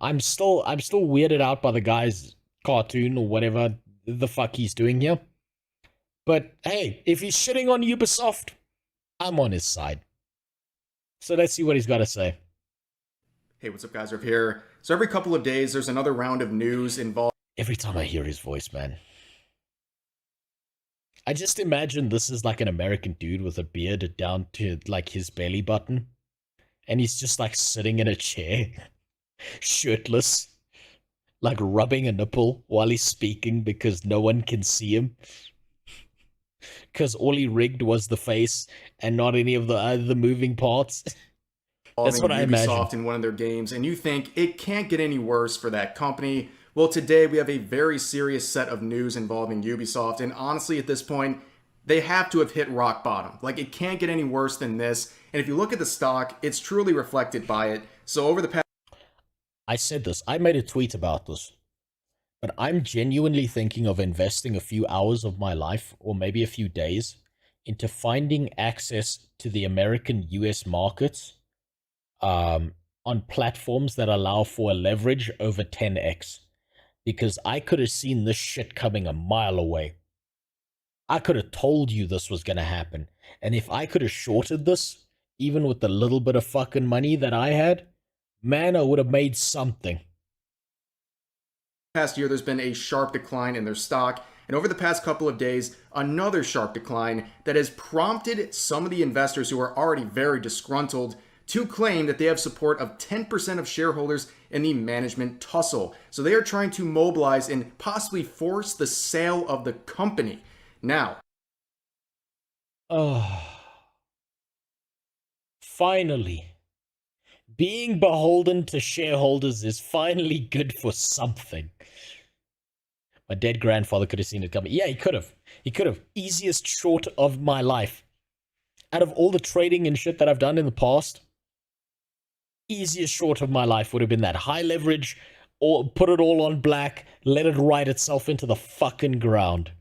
I'm still weirded out by the guy's cartoon or whatever the fuck he's doing here. But hey, if he's shitting on Ubisoft, I'm on his side. So let's see what he's got to say. Hey, what's up, guys? Riv here. So every couple of days, there's another round of news involving... Every time I hear his voice, man, I just imagine this is like an American dude with a beard down to like his belly button. And he's just like sitting in a chair, shirtless, like rubbing a nipple while he's speaking because no one can see him. Because all he rigged was the face and not any of the other moving parts. That's what I imagine. Ubisoft in one of their games, and you think it can't get any worse for that company. Well, today we have a very serious set of news involving Ubisoft, and honestly, at this point, they have to have hit rock bottom. Like, it can't get any worse than this. And if you look at the stock, it's truly reflected by it. So over the past... I said this. I made a tweet about this. But I'm genuinely thinking of investing a few hours of my life, or maybe a few days, into finding access to the American US markets on platforms that allow for a leverage over 10x. Because I could have seen this shit coming a mile away. I could have told you this was going to happen. And if I could have shorted this, even with the little bit of fucking money that I had, man, I would have made something. Past year, there's been a sharp decline in their stock. And over the past couple of days, another sharp decline that has prompted some of the investors who are already very disgruntled to claim that they have support of 10% of shareholders in the management tussle. So they are trying to mobilize and possibly force the sale of the company. Now, finally, being beholden to shareholders is finally good for something. My dead grandfather could have seen it coming. Yeah, he could have. He could have. Easiest short of my life. Out of all the trading and shit that I've done in the past, easiest short of my life would have been that high leverage, or put it all on black, let it ride itself into the fucking ground.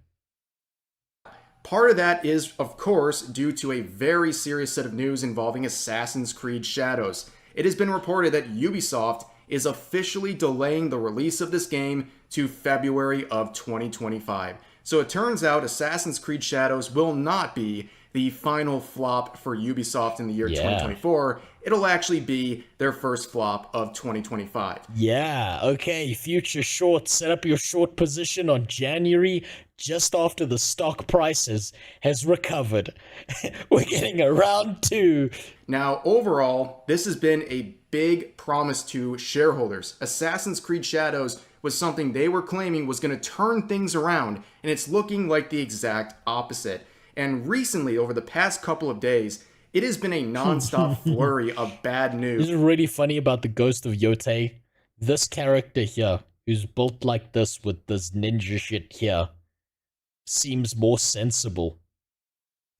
Part of that is, of course, due to a very serious set of news involving Assassin's Creed Shadows. It has been reported that Ubisoft is officially delaying the release of this game to February of 2025. So it turns out Assassin's Creed Shadows will not be the final flop for Ubisoft in the year 2024. It'll actually be their first flop of 2025. Yeah, okay, future short, set up your short position on January, just after the stock prices has recovered. We're getting a round two. Now, overall, this has been a big promise to shareholders. Assassin's Creed Shadows was something they were claiming was going to turn things around, and it's looking like the exact opposite. And recently, over the past couple of days, it has been a non-stop flurry of bad news. This is really funny about the ghost of Yotei. This character here, who's built like this with this ninja shit here, seems more sensible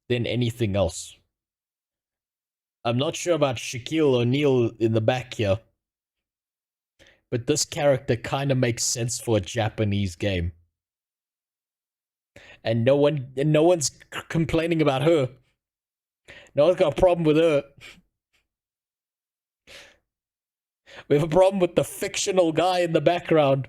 than anything else. I'm not sure about Shaquille O'Neal in the back here, but this character kind of makes sense for a Japanese game. And no one's complaining about her. No one's got a problem with her. We have a problem with the fictional guy in the background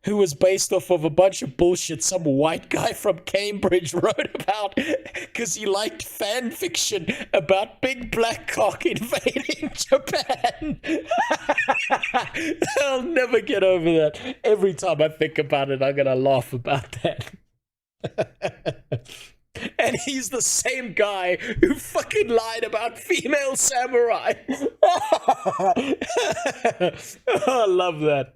who was based off of a bunch of bullshit some white guy from Cambridge wrote about because he liked fan fiction about big black cock invading Japan. I'll never get over that. Every time I think about it, I'm gonna laugh about that. And he's the same guy who fucking lied about female samurai. Oh, I love that.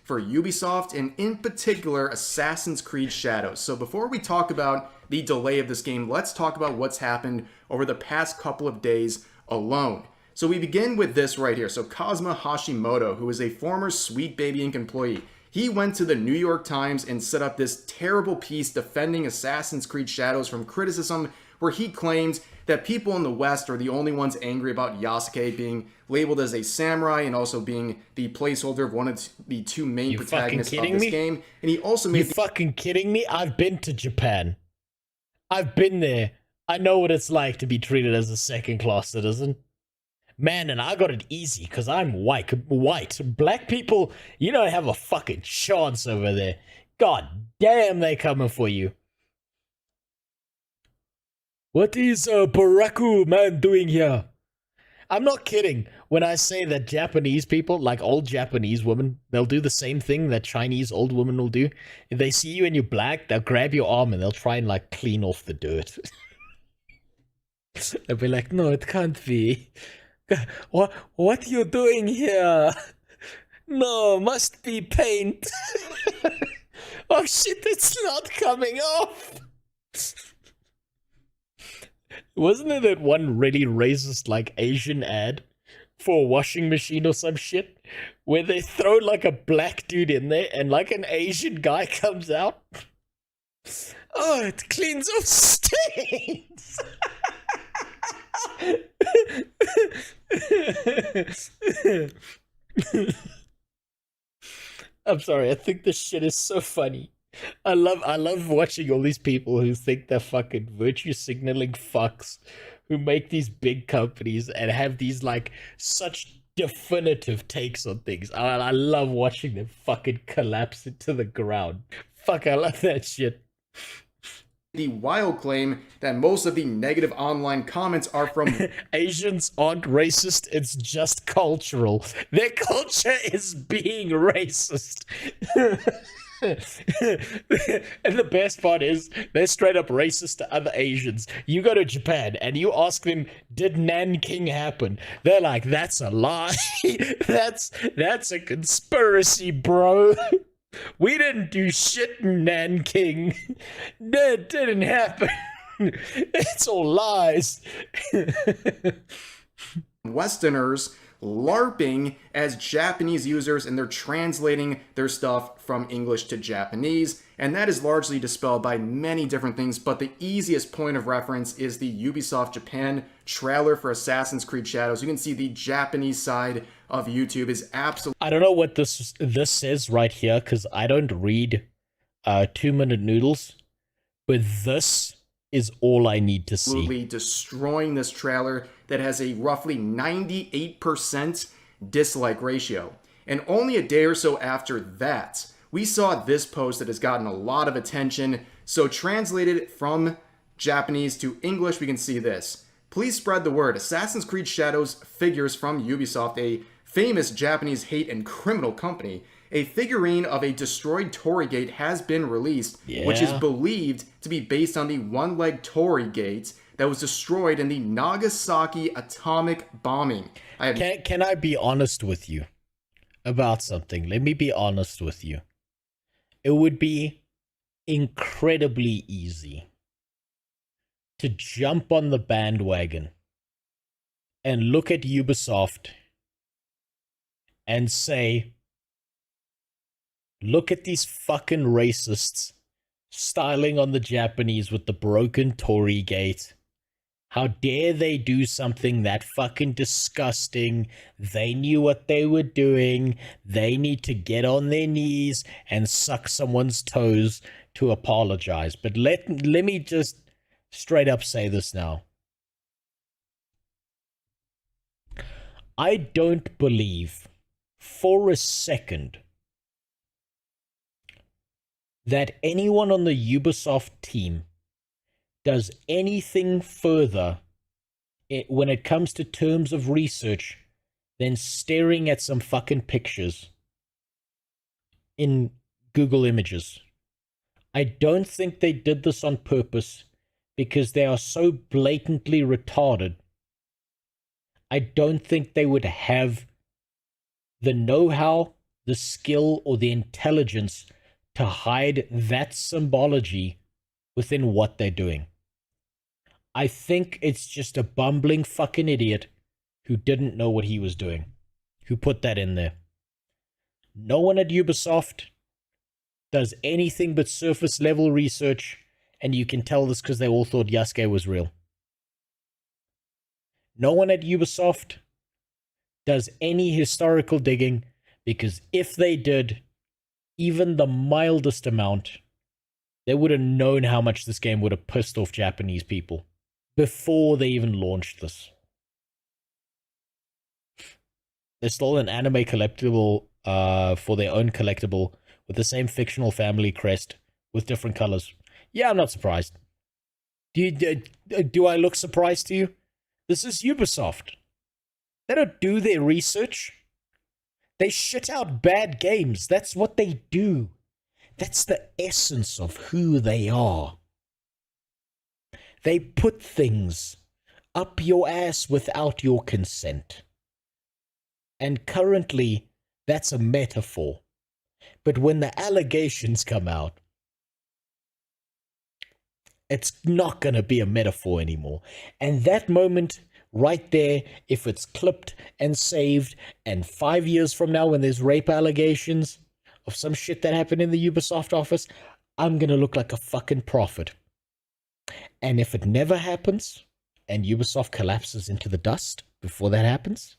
For Ubisoft, and in particular Assassin's Creed Shadows. So before we talk about the delay of this game, let's talk about what's happened over the past couple of days alone. So we begin with this right here. So Kazuma Hashimoto, who is a former Sweet Baby Inc. employee, he went to the New York Times and set up this terrible piece defending Assassin's Creed Shadows from criticism, where he claims that people in the West are the only ones angry about Yasuke being labeled as a samurai and also being the placeholder of one of the two main protagonists of this game. And he also made... You fucking kidding me? I've been to Japan. I've been there. I know what it's like to be treated as a second-class citizen. Man, and I got it easy because I'm white. Black people, you don't have a fucking chance over there. God damn, they coming for you. What is Baraku man doing here? I'm not kidding when I say that Japanese people, like old Japanese women, they'll do the same thing that Chinese old women will do. If they see you and you're black, they'll grab your arm and they'll try and like clean off the dirt. They'll be like, no, it can't be. What you doing here? No, must be paint. Oh shit, it's not coming off. Wasn't it that one really racist, like, Asian ad for a washing machine or some shit? Where they throw, like, a black dude in there and, like, an Asian guy comes out? Oh, it cleans off stains! I'm sorry, I think this shit is so funny. I love watching all these people who think they're fucking virtue signaling fucks who make these big companies and have these like such definitive takes on things. I love watching them fucking collapse into the ground. Fuck, I love that shit. The wild claim that most of the negative online comments are from Asians aren't racist, it's just cultural. Their culture is being racist. And the best part is they're straight up racist to other Asians. You go to Japan and you ask them, did Nanking happen? They're like, that's a lie. that's a conspiracy, bro. We didn't do shit in Nanking. That didn't happen. It's all lies. Westerners LARPing as Japanese users, and they're translating their stuff from English to Japanese, and that is largely dispelled by many different things, but the easiest point of reference is the Ubisoft Japan trailer for Assassin's Creed Shadows. You can see the Japanese side of YouTube is absolutely... I don't know what this says right here, because I don't read 2-minute noodles, but this is all I need to see. Absolutely destroying this trailer that has a roughly 98% dislike ratio. And only a day or so after that, we saw this post that has gotten a lot of attention. So translated from Japanese to English, we can see this. Please spread the word. Assassin's Creed Shadows figures from Ubisoft, a famous Japanese hate and criminal company. A figurine of a destroyed Torii Gate has been released, which is believed to be based on the one-legged Torii Gate that was destroyed in the Nagasaki atomic bombing. Can I be honest with you about something? Let me be honest with you. It would be incredibly easy to jump on the bandwagon and look at Ubisoft and say, look at these fucking racists styling on the Japanese with the broken Torii Gate. How dare they do something that fucking disgusting? They knew what they were doing. They need to get on their knees and suck someone's toes to apologize. But let me just straight up say this now. I don't believe for a second that anyone on the Ubisoft team does anything further when it comes to terms of research than staring at some fucking pictures in Google Images. I don't think they did this on purpose because they are so blatantly retarded. I don't think they would have the know-how, the skill, or the intelligence to hide that symbology within what they're doing. I think it's just a bumbling fucking idiot who didn't know what he was doing, who put that in there. No one at Ubisoft does anything but surface level research, and you can tell this because they all thought Yasuke was real. No one at Ubisoft does any historical digging, because if they did even the mildest amount, they would have known how much this game would have pissed off Japanese people before they even launched this. They stole an anime collectible for their own collectible with the same fictional family crest with different colors. Yeah, I'm not surprised. Do I look surprised to you? This is Ubisoft. They don't do their research. They shit out bad games. That's what they do. That's the essence of who they are. They put things up your ass without your consent. And currently, that's a metaphor. But when the allegations come out, it's not going to be a metaphor anymore. And that moment right there, if it's clipped and saved, and 5 years from now when there's rape allegations of some shit that happened in the Ubisoft office, I'm going to look like a fucking prophet. And if it never happens, and Ubisoft collapses into the dust before that happens,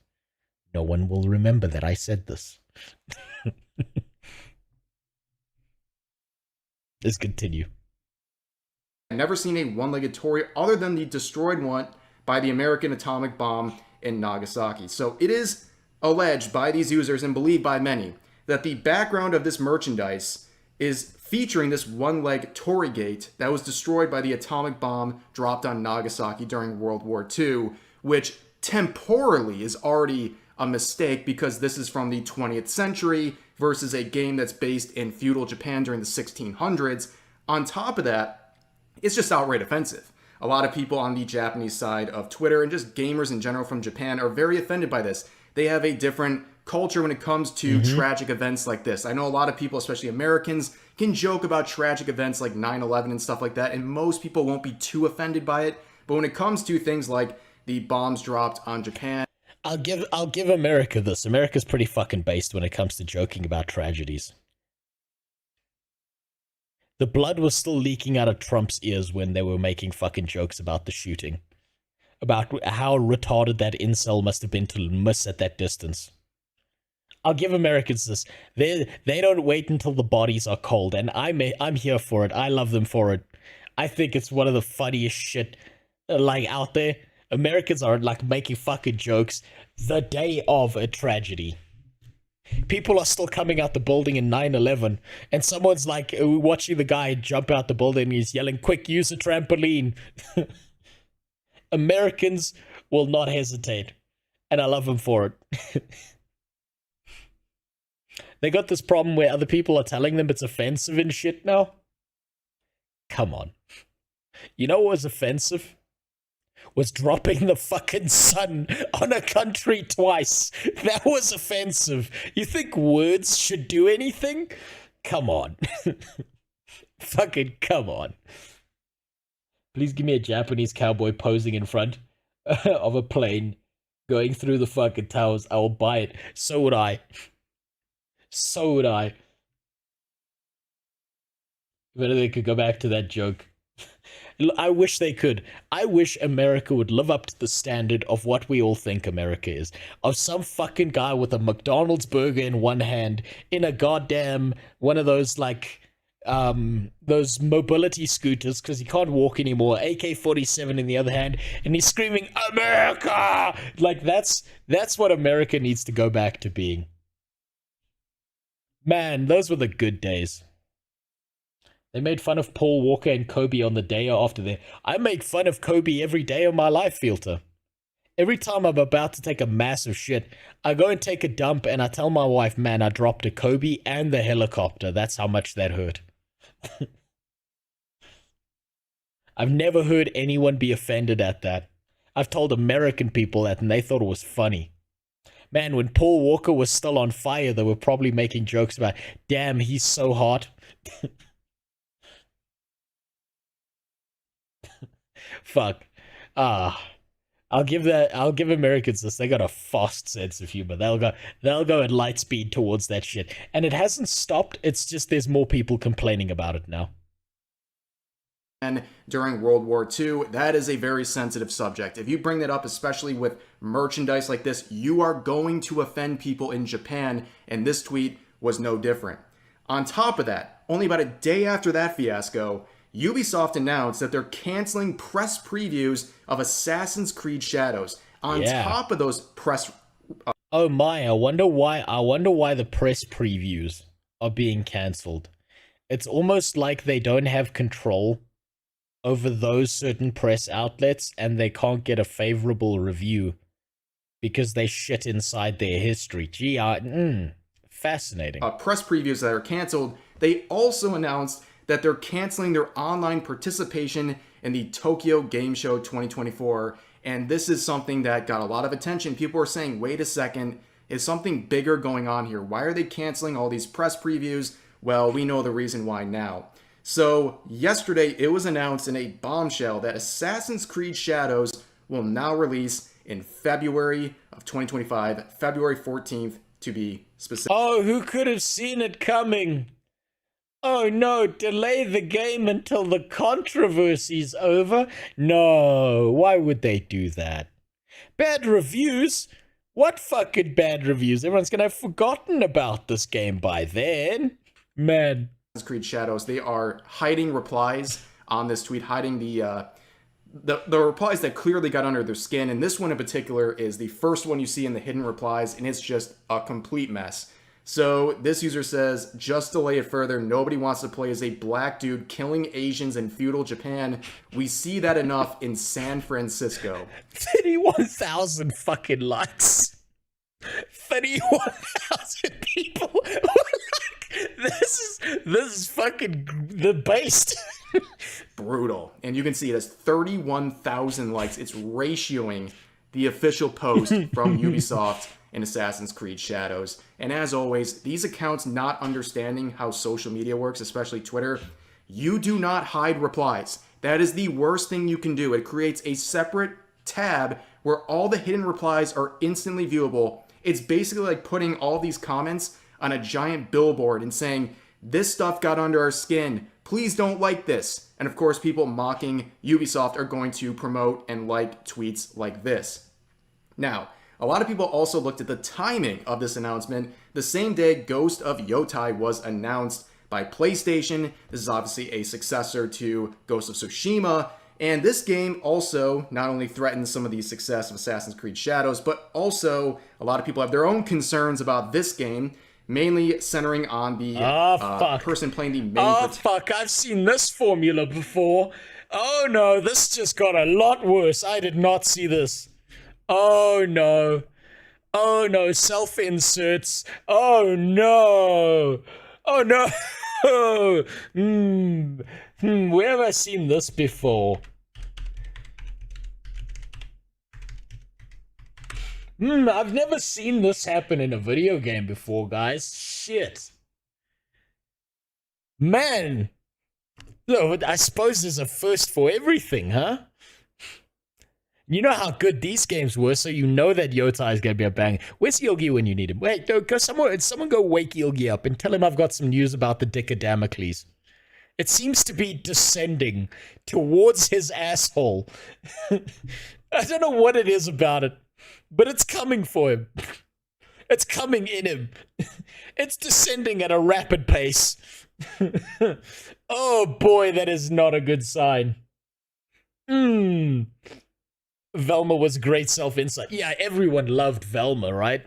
no one will remember that I said this. Let's continue. I've never seen a one-legged Tory other than the destroyed one by the American atomic bomb in Nagasaki. So it is alleged by these users and believed by many that the background of this merchandise is featuring this one-leg Tory gate that was destroyed by the atomic bomb dropped on Nagasaki during World War II, which temporally is already a mistake because this is from the 20th century versus a game that's based in feudal Japan during the 1600s. On top of that, it's just outright offensive. A lot of people on the Japanese side of Twitter and just gamers in general from Japan are very offended by this. They have a different culture when it comes to tragic events like this. I know a lot of people, especially Americans, can joke about tragic events like 9/11 and stuff like that, and most people won't be too offended by it. But when it comes to things like the bombs dropped on Japan, I'll give America this. America's pretty fucking based when it comes to joking about tragedies. The blood was still leaking out of Trump's ears when they were making fucking jokes about the shooting. About how retarded that incel must have been to miss at that distance. I'll give Americans this. They don't wait until the bodies are cold, and I'm here for it. I love them for it. I think it's one of the funniest shit like out there. Americans are like making fucking jokes the day of a tragedy. People are still coming out the building in 9/11, and someone's like watching the guy jump out the building and he's yelling, "Quick, use a trampoline." Americans will not hesitate, and I love them for it. They got this problem where other people are telling them it's offensive and shit now. Come on. You know what was offensive? Was dropping the fucking sun on a country twice. That was offensive. You think words should do anything? Come on. Fucking come on. Please give me a Japanese cowboy posing in front of a plane going through the fucking towers. I will buy it. So would I. So would I. If only they could go back to that joke. I wish they could. I wish America would live up to the standard of what we all think America is. Of some fucking guy with a McDonald's burger in one hand, in a goddamn one of those like those mobility scooters because he can't walk anymore, AK-47 in the other hand, and he's screaming America. Like that's what America needs to go back to being. Man, those were the good days. They made fun of Paul Walker and Kobe on the day after that. I make fun of Kobe every day of my life, Filter. Every time I'm about to take a massive shit, I go and take a dump and I tell my wife, man, I dropped a Kobe and the helicopter. That's how much that hurt. I've never heard anyone be offended at that. I've told American people that and they thought it was funny. Man, when Paul Walker was still on fire, they were probably making jokes about, damn, he's so hot. Fuck. I'll give Americans this. They got a fast sense of humor. They'll go at light speed towards that shit. And it hasn't stopped. It's just there's more people complaining about it now. And during World War II, that is a very sensitive subject. If you bring that up, especially with merchandise like this, you are going to offend people in Japan, and this tweet was no different. On top of that, only about a day after that fiasco, Ubisoft announced that they're canceling press previews of Assassin's Creed Shadows. On top of those press Oh my, I wonder why the press previews are being cancelled. It's almost like they don't have control over those certain press outlets and they can't get a favorable review because they shit inside their history. Gee, fascinating. Press previews that are canceled. They also announced that they're canceling their online participation in the Tokyo Game Show 2024. And this is something that got a lot of attention. People are saying, wait a second, is something bigger going on here? Why are they canceling all these press previews? Well, we know the reason why now. So yesterday, it was announced in a bombshell that Assassin's Creed Shadows will now release in February of 2025, February 14th to be specific. Oh, who could have seen it coming? Oh no, delay the game until the controversy's over? No, why would they do that? Bad reviews? What fucking bad reviews? Everyone's gonna have forgotten about this game by then. Man. Assassin's Creed Shadows, they are hiding replies on this tweet, hiding the replies that clearly got under their skin. And this one in particular is the first one you see in the hidden replies, and it's just a complete mess. So this user says, just delay it further. Nobody wants to play as a black dude killing Asians in feudal Japan. We see that enough in San Francisco. 31,000 fucking likes. 31,000 people. This is fucking the base. Brutal. And you can see it has 31,000 likes. It's ratioing the official post from Ubisoft in Assassin's Creed Shadows. And as always, these accounts not understanding how social media works, especially Twitter, you do not hide replies. That is the worst thing you can do. It creates a separate tab where all the hidden replies are instantly viewable. It's basically like putting all these comments on a giant billboard and saying, this stuff got under our skin. Please don't like this. And of course, people mocking Ubisoft are going to promote and like tweets like this. Now, a lot of people also looked at the timing of this announcement. The same day Ghost of Yotei was announced by PlayStation. This is obviously a successor to Ghost of Tsushima. And this game also not only threatens some of the success of Assassin's Creed Shadows, but also a lot of people have their own concerns about this game, mainly centering on the person playing the main... fuck, I've seen this formula before. Oh no, this just got a lot worse. I did not see this. Oh no. Oh no, self-inserts. Oh no. Oh no. Where have I seen this before? I've never seen this happen in a video game before, guys. Shit. Man. No, I suppose there's a first for everything, huh? You know how good these games were, so you know that Yotei is going to be a bang. Where's Yogi when you need him? Wait, go somewhere. Someone go wake Yogi up and tell him I've got some news about the Dick of Damocles. It seems to be descending towards his asshole. I don't know what it is about it, but it's coming for him. It's coming in him. It's descending at a rapid pace. Oh boy, that is not a good sign. Velma was great self-insight. Yeah, everyone loved Velma, right?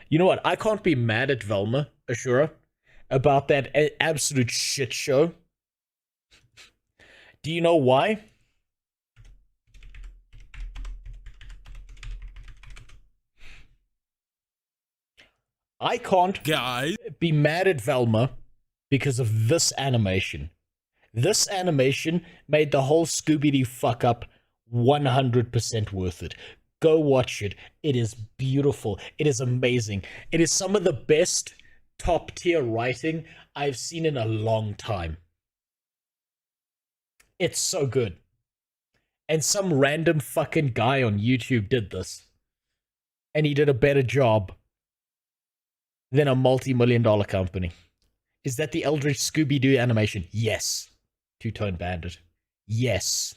You know what? I can't be mad at Velma, Ashura, about that absolute shit show. Do you know why? I can't be mad at Velma because of this animation. This animation made the whole Scooby-Doo fuck up 100% worth it. Go watch it. It is beautiful. It is amazing. It is some of the best top tier writing I've seen in a long time. It's so good. And some random fucking guy on YouTube did this. And he did a better job than a multi-million-dollar company. Is that the Eldritch Scooby-Doo animation? Yes. Two-Tone Bandit. Yes.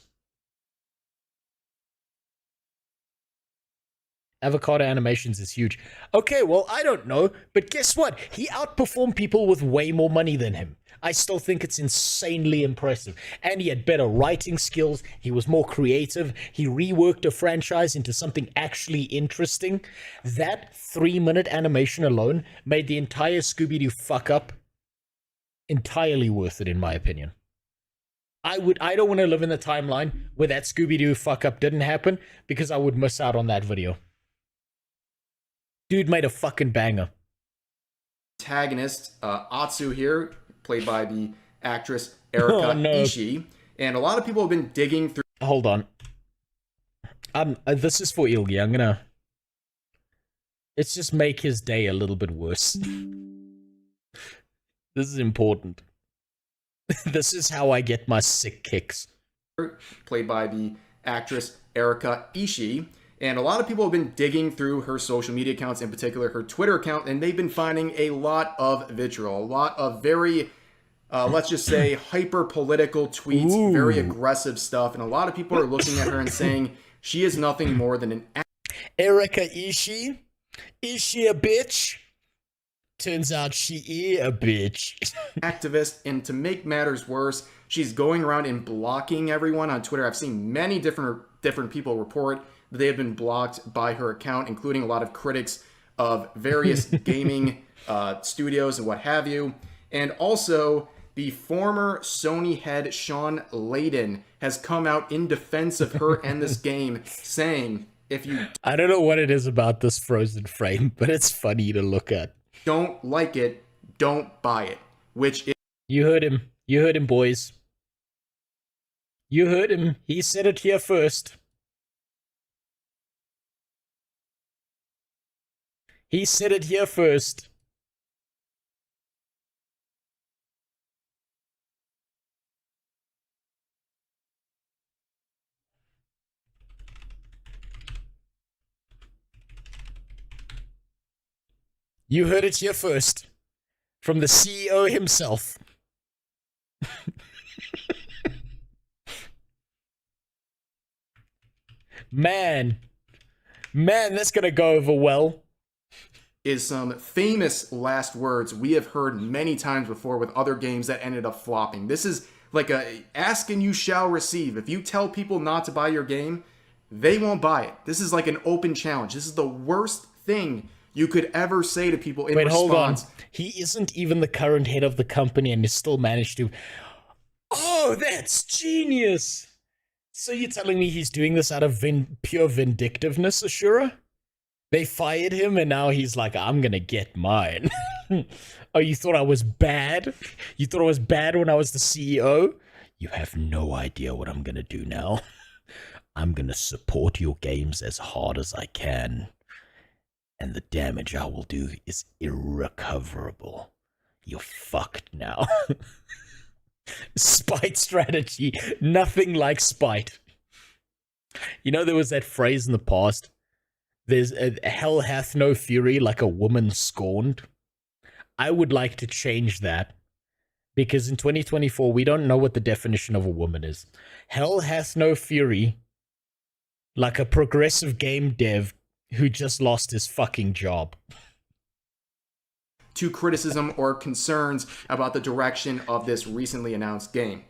Avocado Animations is huge. Okay, well, I don't know, but guess what? He outperformed people with way more money than him. I still think it's insanely impressive. And he had better writing skills. He was more creative. He reworked a franchise into something actually interesting. That 3-minute animation alone made the entire Scooby-Doo fuck up entirely worth it, in my opinion. I don't want to live in the timeline where that Scooby-Doo fuck up didn't happen, because I would miss out on that video. Dude made a fucking banger. Antagonist, Atsu here, played by the actress Erika Ishii. And a lot of people have been digging through... Hold on. This is for Ilgi. I'm gonna... Let's just make his day a little bit worse. This is important. This is how I get my sick kicks. Played by the actress Erika Ishii. And a lot of people have been digging through her social media accounts, in particular her Twitter account, and they've been finding a lot of vitriol, a lot of very, let's just say, hyper-political tweets, very aggressive stuff. And a lot of people are looking at her and saying she is nothing more than an... Erika Ishii? Is she a bitch? Turns out she is a bitch. Activist, and to make matters worse, she's going around and blocking everyone on Twitter. I've seen many different people report that they have been blocked by her account, including a lot of critics of various gaming studios and what have you. And also, the former Sony head Sean Layden has come out in defense of her and this game, saying, if you... I don't know what it is about this frozen frame, but it's funny to look at. Don't like it, don't buy it. Which is... You heard him. You heard him, boys. You heard him. He said it here first. He said it here first. You heard it here first. From the CEO himself. Man, that's gonna go over well. Is some famous last words we have heard many times before with other games that ended up flopping. This is like a ask and you shall receive. If you tell people not to buy your game, they won't buy it. This is like an open challenge. This is the worst thing you could ever say to people in response. Hold on. He isn't even the current head of the company and has still managed to... Oh, that's genius! So you're telling me he's doing this out of pure vindictiveness, Ashura? They fired him and now he's like, I'm gonna get mine. Oh, you thought I was bad? You thought I was bad when I was the CEO? You have no idea what I'm gonna do now. I'm gonna support your games as hard as I can. And the damage I will do is irrecoverable. You're fucked now. Spite strategy. Nothing like spite. You know, there was that phrase in the past. There's a hell hath no fury like a woman scorned. I would like to change that. Because in 2024, we don't know what the definition of a woman is. Hell hath no fury like a progressive game dev who just lost his fucking job. To criticism or concerns about the direction of this recently announced game.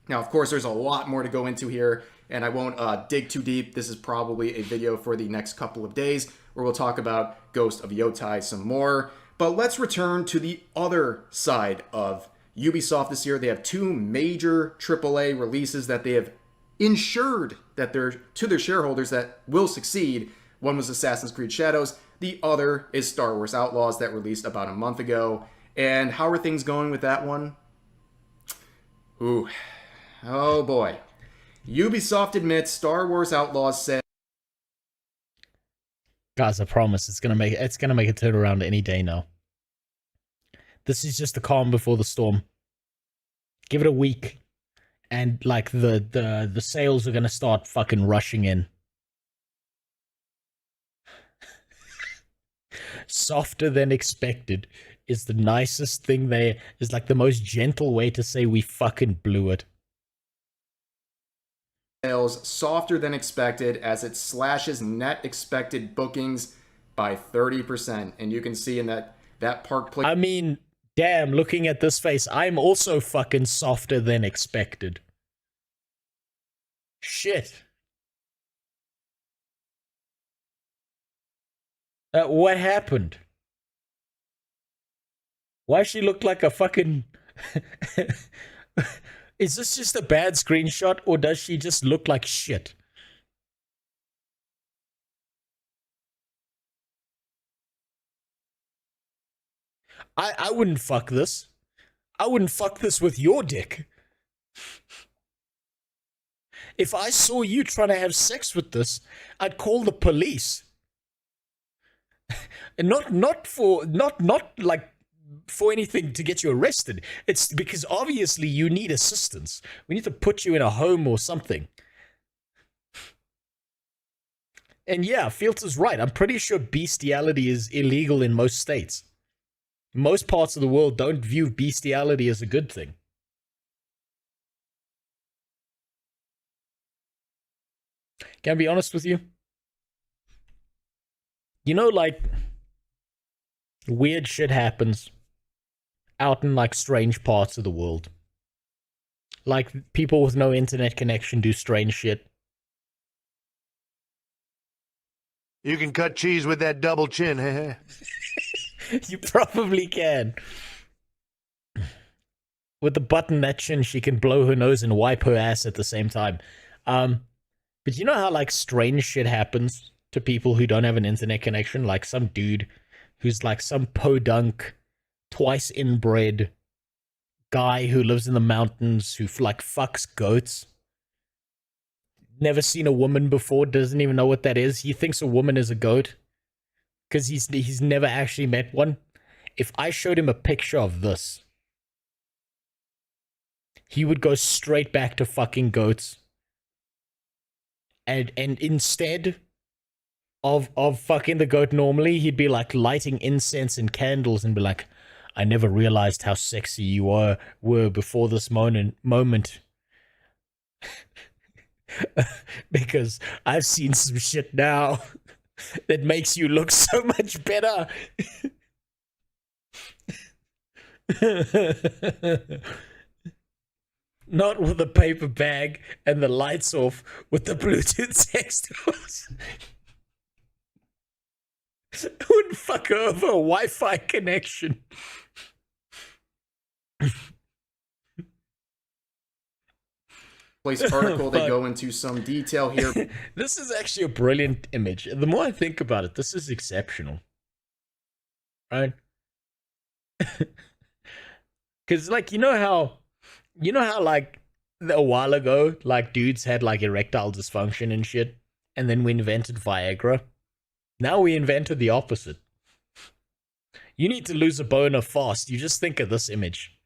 Now, of course, there's a lot more to go into here, and I won't dig too deep. This is probably a video for the next couple of days where we'll talk about Ghost of Yotei some more. But let's return to the other side of Ubisoft this year. They have two major AAA releases that they have ensured that they're to their shareholders that will succeed. One was Assassin's Creed Shadows. The other is Star Wars Outlaws that released about a month ago. And how are things going with that one? Ooh. Oh boy. Ubisoft admits Star Wars Outlaws said... Guys, I promise it's gonna make a turnaround any day now. This is just the calm before the storm. Give it a week. And like the sales are gonna start fucking rushing in. Softer than expected is the nicest thing there. Is like the most gentle way to say we fucking blew it. sales softer than expected as it slashes net expected bookings by 30%. And you can see in that park play. I mean, damn, looking at this face, I'm also fucking softer than expected. Shit. What happened? Why she look like a fucking... Is this just a bad screenshot, or does she just look like shit? I wouldn't fuck this. I wouldn't fuck this with your dick. If I saw you trying to have sex with this, I'd call the police. And not for anything to get you arrested. It's because obviously you need assistance. We need to put you in a home or something. And yeah, Fields is right. I'm pretty sure bestiality is illegal in most states. Most parts of the world don't view bestiality as a good thing. Can I be honest with you? You know, like, weird shit happens out in, like, strange parts of the world. Like, people with no internet connection do strange shit. You can cut cheese with that double chin, heh. You probably can. With the button that chin, she can blow her nose and wipe her ass at the same time. But you know how, like, strange shit happens to people who don't have an internet connection? Like, some dude who's, like, some podunk, twice inbred guy who lives in the mountains who, like, fucks goats. Never seen a woman before, doesn't even know what that is. He thinks a woman is a goat because he's never actually met one. If I showed him a picture of this, he would go straight back to fucking goats. And instead of fucking the goat normally, he'd be like lighting incense and candles and be like, I never realized how sexy you were before this moment. Because I've seen some shit now that makes you look so much better. Not with a paper bag and the lights off, with the Bluetooth sex tools. I wouldn't fuck over a Wi-Fi connection. Place article, they go into some detail here. This is actually a brilliant image. The more I think about it, this is exceptional. Right? Because, like, you know how, like, a while ago, like, dudes had, like, erectile dysfunction and shit, and then we invented Viagra. Now we invented the opposite. You need to lose a boner fast. You just think of this image.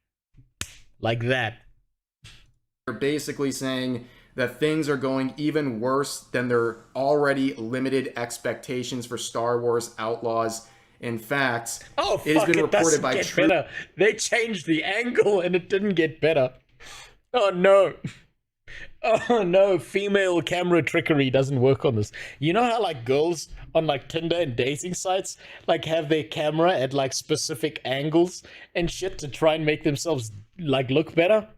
Like that. They're basically saying that things are going even worse than their already limited expectations for Star Wars Outlaws. In fact, it has been reported by better. They changed the angle and it didn't get better. Oh no. Oh no, female camera trickery doesn't work on this. You know how, like, girls on, like, Tinder and dating sites, like, have their camera at, like, specific angles and shit to try and make themselves, like, look better?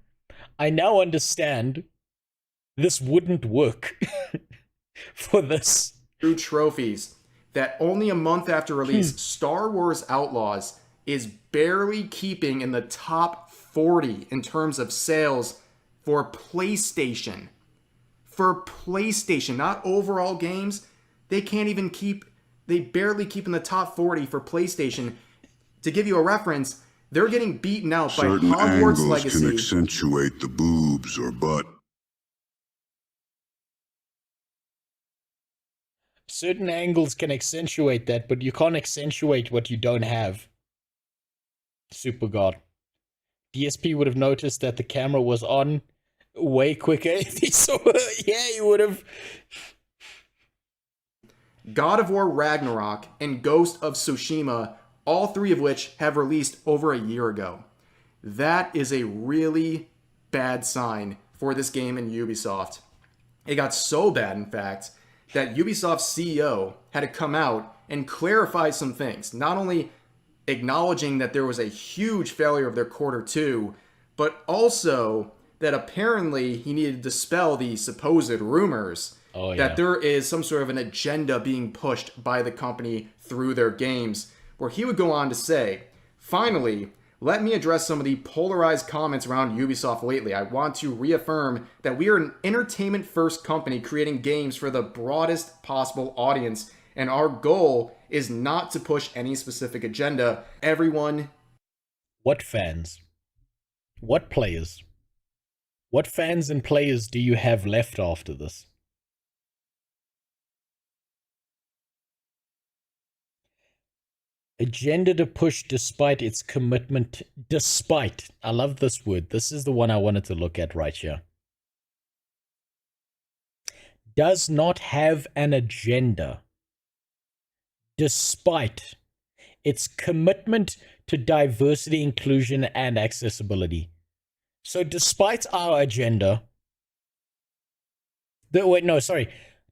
I now understand this wouldn't work for this. True trophies that only a month after release, Star Wars Outlaws is barely keeping in the top 40 in terms of sales for PlayStation. For PlayStation, not overall games. They barely keep in the top 40 for PlayStation. To give you a reference, they're getting beaten out Certain by Hogwarts angles Legacy. can accentuate the boobs or butt. Certain angles can accentuate that, but you can't accentuate what you don't have. Super God. DSP would have noticed that the camera was on way quicker if he saw her. Yeah, he would have. God of War Ragnarok and Ghost of Tsushima, all three of which have released over a year ago. That is a really bad sign for this game in Ubisoft. It got so bad, in fact, that Ubisoft's CEO had to come out and clarify some things. Not only acknowledging that there was a huge failure of their quarter two, but also that apparently he needed to dispel the supposed rumors that there is some sort of an agenda being pushed by the company through their games, where he would go on to say, finally, let me address some of the polarized comments around Ubisoft lately. I want to reaffirm that we are an entertainment-first company creating games for the broadest possible audience, and our goal is not to push any specific agenda. Everyone... What fans? What players? What fans and players do you have left after this? Agenda to push despite its commitment. Despite. I love this word. This is the one I wanted to look at right here. Does not have an agenda. Despite its commitment to diversity, inclusion, and accessibility. So despite our agenda...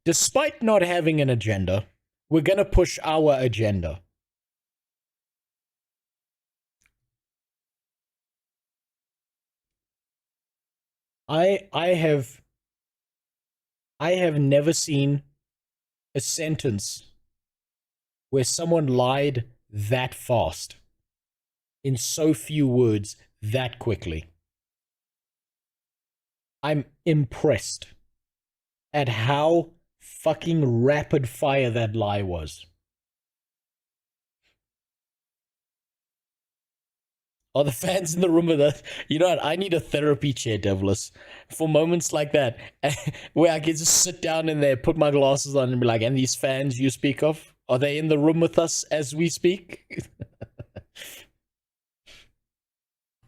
Despite not having an agenda, we're going to push our agenda. I have never seen a sentence where someone lied that fast, in so few words, that quickly. I'm impressed at how fucking rapid fire that lie was. Are the fans in the room with us? You know what? I need a therapy chair, Devless, for moments like that, where I can just sit down in there, put my glasses on, and be like, and these fans you speak of, are they in the room with us as we speak?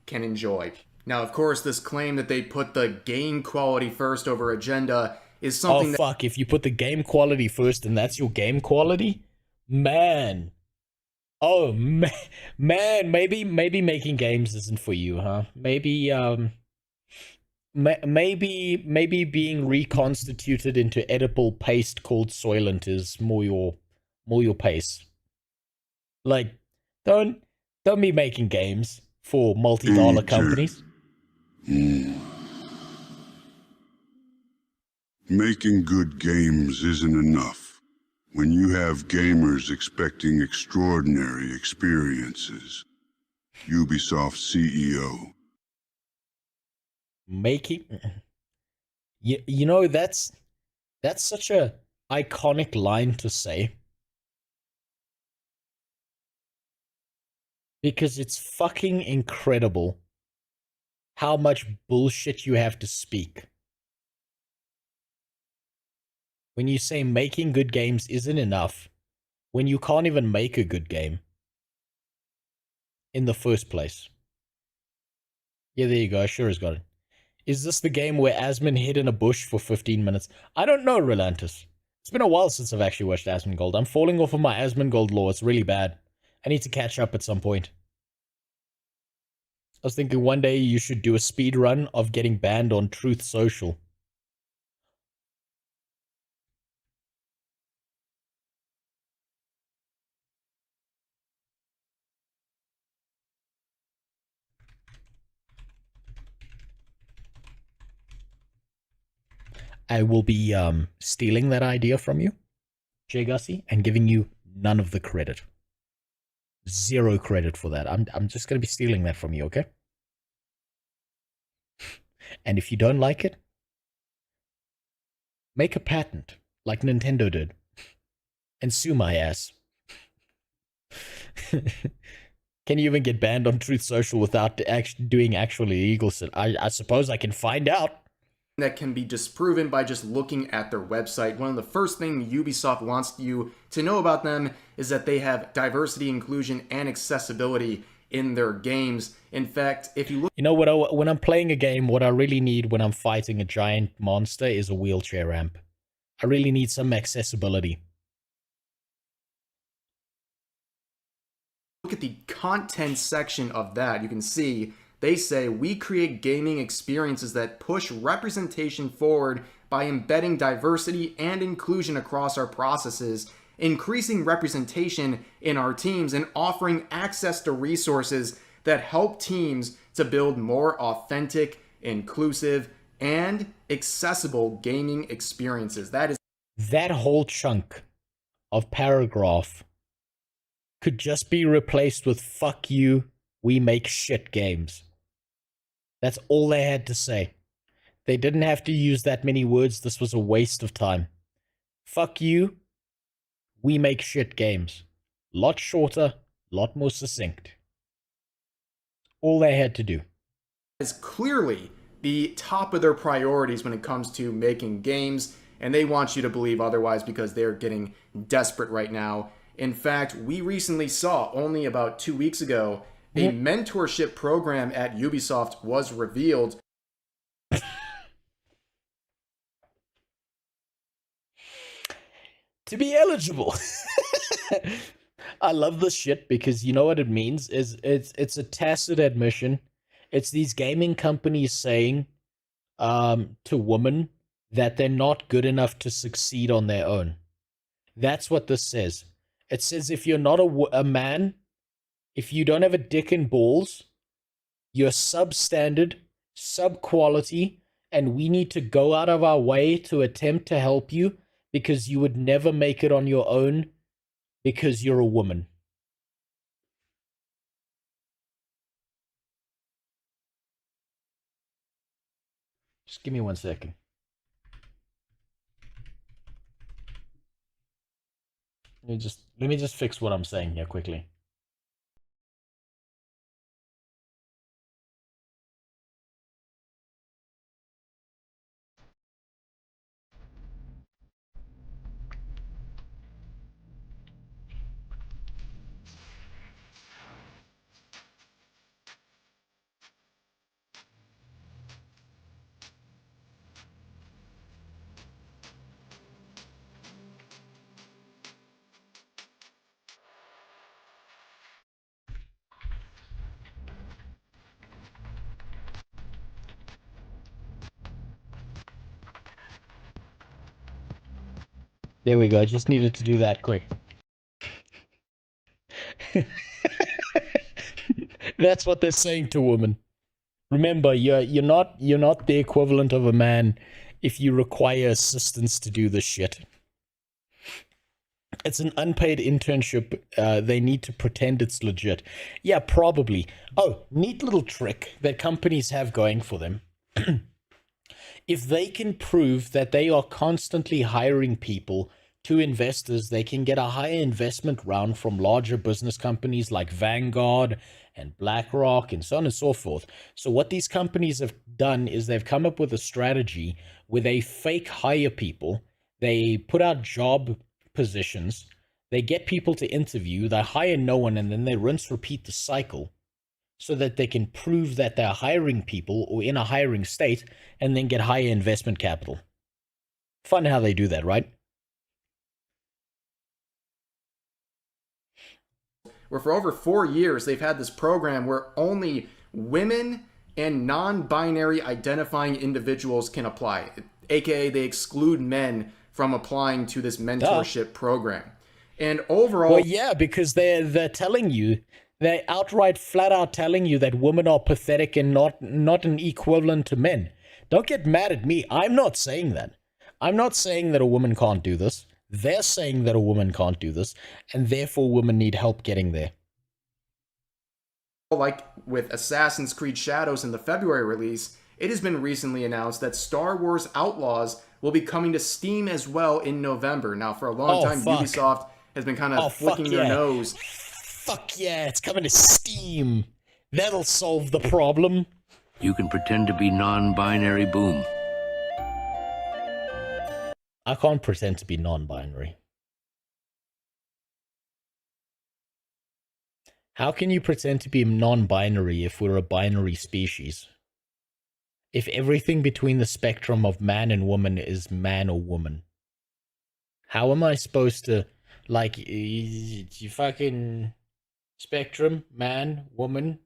Can enjoy. Now, of course, this claim that they put the game quality first over agenda is something that... Oh, fuck. If you put the game quality first and that's your game quality? Man. Oh, man. Maybe making games isn't for you, huh? Maybe being reconstituted into edible paste called Soylent is more your pace. Like, don't be making games for multi-dollar companies. Making good games isn't enough when you have gamers expecting extraordinary experiences. Ubisoft CEO. You know, that's such a iconic line to say. Because it's fucking incredible how much bullshit you have to speak when you say making good games isn't enough, when you can't even make a good game in the first place. Yeah, there you go. I sure has got it. Is this the game where Asmon hid in a bush for 15 minutes? I don't know, Relantis. It's been a while since I've actually watched Asmongold. I'm falling off of my Asmongold lore. It's really bad. I need to catch up at some point. I was thinking one day you should do a speed run of getting banned on Truth Social. I will be stealing that idea from you, Jay Gussie, and giving you none of the credit. Zero credit for that. I'm just going to be stealing that from you, okay? And if you don't like it, make a patent like Nintendo did and sue my ass. Can you even get banned on Truth Social without doing actually illegal shit? I suppose I can find out. That can be disproven by just looking at their website. One of the first things Ubisoft wants you to know about them is that they have diversity, inclusion, and accessibility in their games. In fact, if you look... You know, when I'm playing a game, what I really need when I'm fighting a giant monster is a wheelchair ramp. I really need some accessibility. Look at the content section of that. You can see they say, we create gaming experiences that push representation forward by embedding diversity and inclusion across our processes, increasing representation in our teams, and offering access to resources that help teams to build more authentic, inclusive, and accessible gaming experiences. That whole chunk of paragraph could just be replaced with "fuck you, we make shit games." That's all they had to say. They didn't have to use that many words. This was a waste of time. Fuck you, we make shit games. Lot shorter, lot more succinct. All they had to do. Is clearly the top of their priorities when it comes to making games, and they want you to believe otherwise because they're getting desperate right now. In fact, we recently saw, only about 2 weeks ago, a mentorship program at Ubisoft was revealed. To be eligible. I love this shit because you know what it means is it's a tacit admission. It's these gaming companies saying to women that they're not good enough to succeed on their own. That's what this says. It says if you're not a man, if you don't have a dick and balls, you're substandard, sub-quality, and we need to go out of our way to attempt to help you because you would never make it on your own because you're a woman. Just give me 1 second. Let me just fix what I'm saying here quickly. There we go. I just needed to do that quick. That's what they're saying to women. Remember, you're not the equivalent of a man if you require assistance to do this shit. It's an unpaid internship. They need to pretend it's legit. Yeah, probably. Oh, neat little trick that companies have going for them. If they can prove that they are constantly hiring people to investors, they can get a higher investment round from larger business companies like Vanguard and BlackRock and so on and so forth. So what these companies have done is they've come up with a strategy where they fake hire people. They put out job positions. They get people to interview. They hire no one, and then they rinse, repeat the cycle so that they can prove that they're hiring people or in a hiring state and then get higher investment capital. Fun how they do that, right? Where for over 4 years, they've had this program where only women and non-binary identifying individuals can apply. AKA, they exclude men from applying to this mentorship program. And overall... Well, yeah, because they're telling you, they're outright, flat out telling you that women are pathetic and not an equivalent to men. Don't get mad at me. I'm not saying that. I'm not saying that a woman can't do this. They're saying that a woman can't do this, and therefore women need help getting there. Like with Assassin's Creed Shadows in the February release, it has been recently announced that Star Wars Outlaws will be coming to Steam as well in November. Now, for a long time, Ubisoft has been kind of flicking their nose. Fuck yeah, it's coming to Steam. That'll solve the problem. You can pretend to be non-binary, boom. I can't pretend to be non-binary. How can you pretend to be non-binary if we're a binary species? If everything between the spectrum of man and woman is man or woman? How am I supposed to, like, you fucking spectrum, man, woman?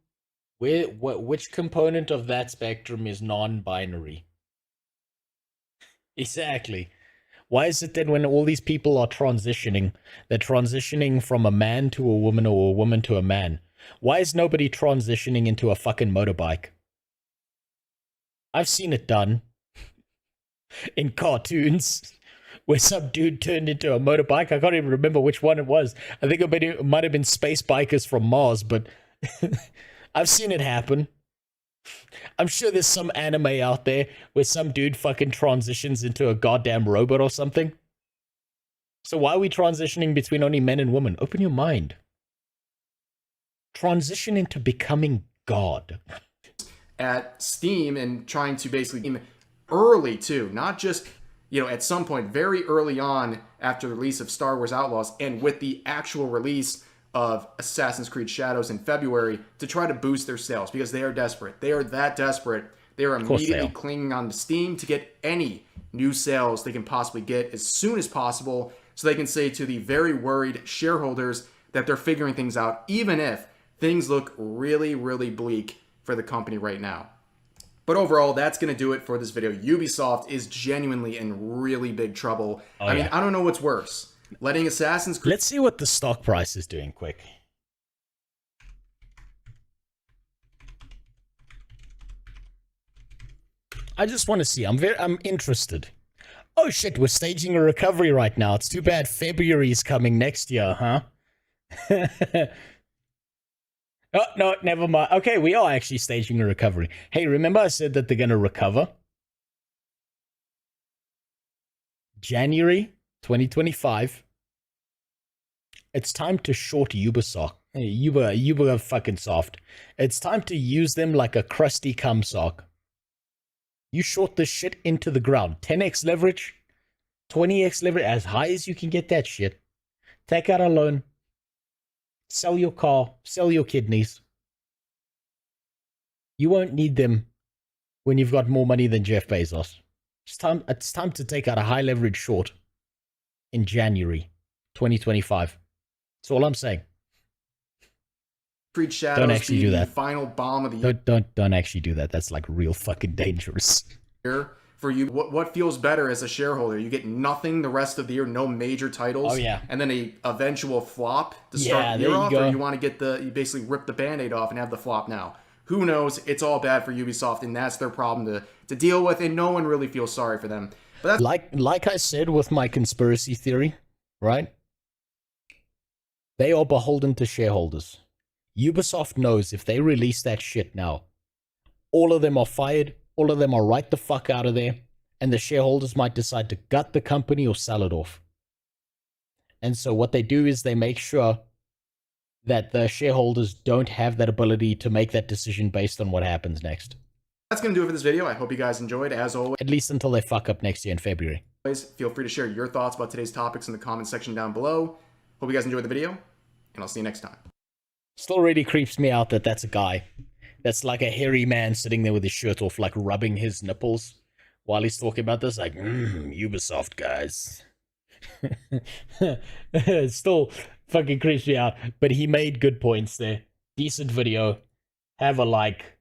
Which component of that spectrum is non-binary? Exactly. Why is it then when all these people are transitioning, they're transitioning from a man to a woman or a woman to a man? Why is nobody transitioning into a fucking motorbike? I've seen it done in cartoons where some dude turned into a motorbike. I can't even remember which one it was. I think it might have been Space Bikers from Mars, but I've seen it happen. I'm sure there's some anime out there where some dude fucking transitions into a goddamn robot or something. So why are we transitioning between only men and women? Open your mind. Transition into becoming God. At Steam and trying to basically early too, not just, you know, at some point very early on after the release of Star Wars Outlaws and with the actual release of Assassin's Creed Shadows in February to try to boost their sales because they are desperate. They are that desperate. They are immediately clinging on to Steam to get any new sales they can possibly get as soon as possible so they can say to the very worried shareholders that they're figuring things out, even if things look really, really bleak for the company right now. But overall, that's going to do it for this video. Ubisoft is genuinely in really big trouble. I mean, I don't know what's worse. Letting Assassin's Creed... Let's see what the stock price is doing quick. I just want to see. I'm interested. Oh shit, we're staging a recovery right now. It's too bad February is coming next year, huh? Oh, no, never mind. Okay, we are actually staging a recovery. Hey, remember I said that they're going to recover? January 2025. It's time to short Ubisoft. Uber fucking soft. It's time to use them like a crusty cum sock. You short this shit into the ground. 10x leverage, 20x leverage, as high as you can get that shit. Take out a loan. Sell your car. Sell your kidneys. You won't need them when you've got more money than Jeff Bezos. It's time to take out a high leverage short in January 2025. That's all I'm saying. Creed Shadows don't actually do that. Final bomb of the year. Don't actually do that. That's like real fucking dangerous. For you, what feels better as a shareholder? You get nothing the rest of the year, no major titles. Oh yeah. And then a eventual flop to start the year off, or you want to get you basically rip the band-aid off and have the flop now. Who knows? It's all bad for Ubisoft, and that's their problem to deal with, and no one really feels sorry for them. But that's like I said with my conspiracy theory, right? They are beholden to shareholders. Ubisoft knows if they release that shit now, all of them are fired, all of them are right the fuck out of there, and the shareholders might decide to gut the company or sell it off. And so what they do is they make sure that the shareholders don't have that ability to make that decision based on what happens next. That's going to do it for this video. I hope you guys enjoyed. As always, at least until they fuck up next year in February. Feel free to share your thoughts about today's topics in the comment section down below. Hope you guys enjoyed the video, and I'll see you next time. Still really creeps me out that that's a guy. That's like a hairy man sitting there with his shirt off, like rubbing his nipples while he's talking about this. Like, Ubisoft guys. It still fucking creeps me out. But he made good points there. Decent video. Have a like.